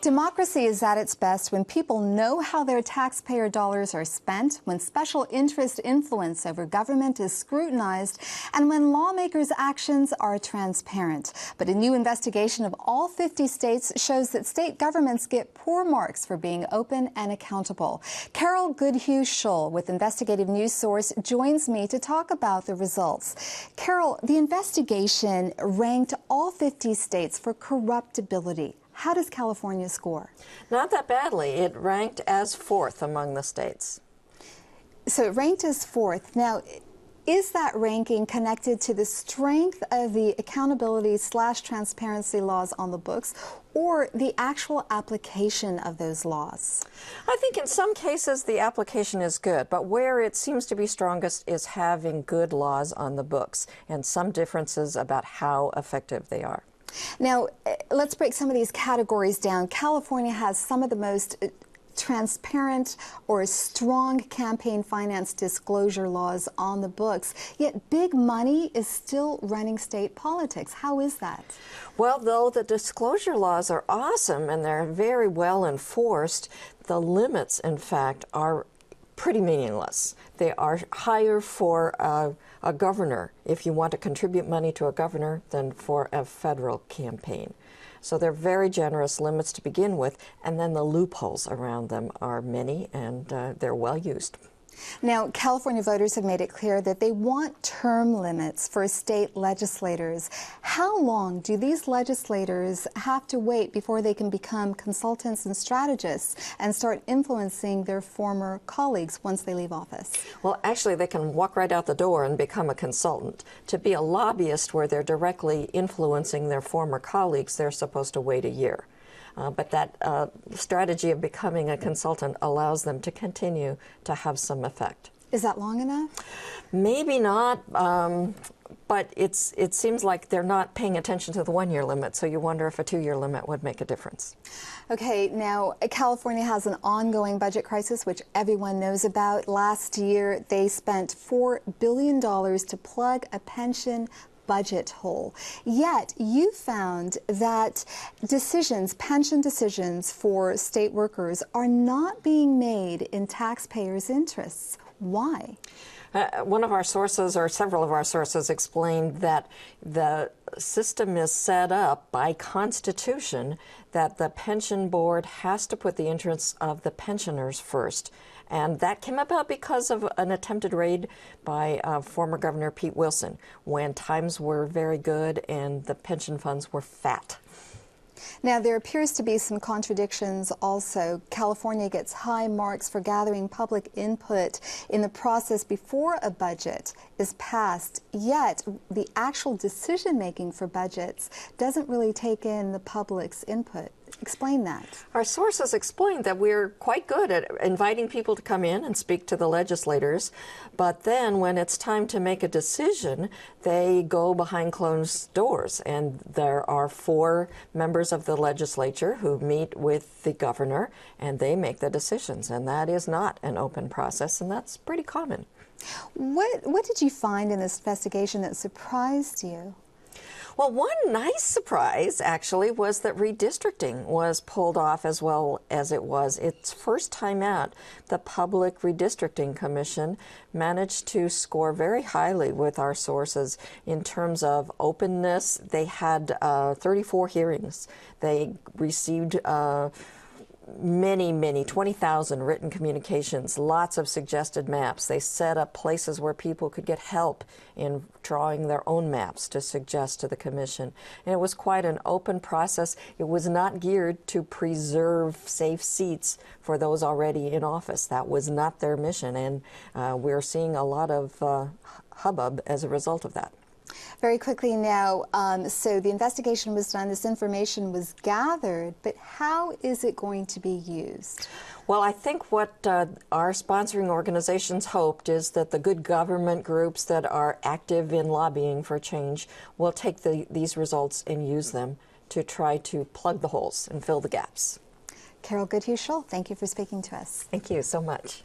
Democracy is at its best when people know how their taxpayer dollars are spent, when special interest influence over government is scrutinized, and when lawmakers' actions are transparent. But a new investigation of all 50 states shows that state governments get poor marks for being open and accountable. Goodhue Shull with Investigative News Source joins me to talk about the results. Carol, the investigation ranked all 50 states for corruptibility. How does California score? Not that badly. It ranked as fourth among the states. So it ranked as fourth. Now, is that ranking connected to the strength of the accountability/transparency laws on the books or the actual application of those laws? I think in some cases the application is good, but where it seems to be strongest is having good laws on the books and some differences about how effective they are. Now, let's break some of these categories down. California has some of the most transparent or strong campaign finance disclosure laws on the books, yet big money is still running state politics. How is that? Well, though the disclosure laws are awesome and they're very well enforced, the limits, in fact, are pretty meaningless. They are higher for a governor, if you want to contribute money to a governor, than for a federal campaign. So they're very generous limits to begin with, and then the loopholes around them are many, and they're well used. Now, California voters have made it clear that they want term limits for state legislators. How long do these legislators have to wait before they can become consultants and strategists and start influencing their former colleagues once they leave office? Well, actually, they can walk right out the door and become a consultant. To be a lobbyist where they're directly influencing their former colleagues, they're supposed to wait a year. But that strategy of becoming a consultant allows them to continue to have some effect. Is that long enough? Maybe not, but it seems like they're not paying attention to the one-year limit, so you wonder if a two-year limit would make a difference. Okay, now California has an ongoing budget crisis, which everyone knows about. Last year, they spent $4 billion to plug a pension budget hole. Yet you found that pension decisions for state workers are not being made in taxpayers' interests. Why? One of our sources, or several of our sources, explained that the system is set up by Constitution that the pension board has to put the interests of the pensioners first. And that came about because of an attempted raid by former Governor Pete Wilson when times were very good and the pension funds were fat. Now, there appears to be some contradictions also. California gets high marks for gathering public input in the process before a budget is passed, yet the actual decision-making for budgets doesn't really take in the public's input. Explain that. Our sources explained that we're quite good at inviting people to come in and speak to the legislators, but then when it's time to make a decision, they go behind closed doors, and there are 4 members of the legislature who meet with the governor, and they make the decisions, and that is not an open process, and that's pretty common. What did you find in this investigation that surprised you? Well, one nice surprise, actually, was that redistricting was pulled off as well as it was. Its first time out, the Public Redistricting Commission managed to score very highly with our sources in terms of openness. They had 34 hearings. They received many, 20,000 written communications, lots of suggested maps. They set up places where people could get help in drawing their own maps to suggest to the commission. And it was quite an open process. It was not geared to preserve safe seats for those already in office. That was not their mission, and we're seeing a lot of hubbub as a result of that. Very quickly now, so the investigation was done, this information was gathered, but how is it going to be used? Well, I think what our sponsoring organizations hoped is that the good government groups that are active in lobbying for change will take these results and use them to try to plug the holes and fill the gaps. Goodhue Shull, thank you for speaking to us. Thank you so much.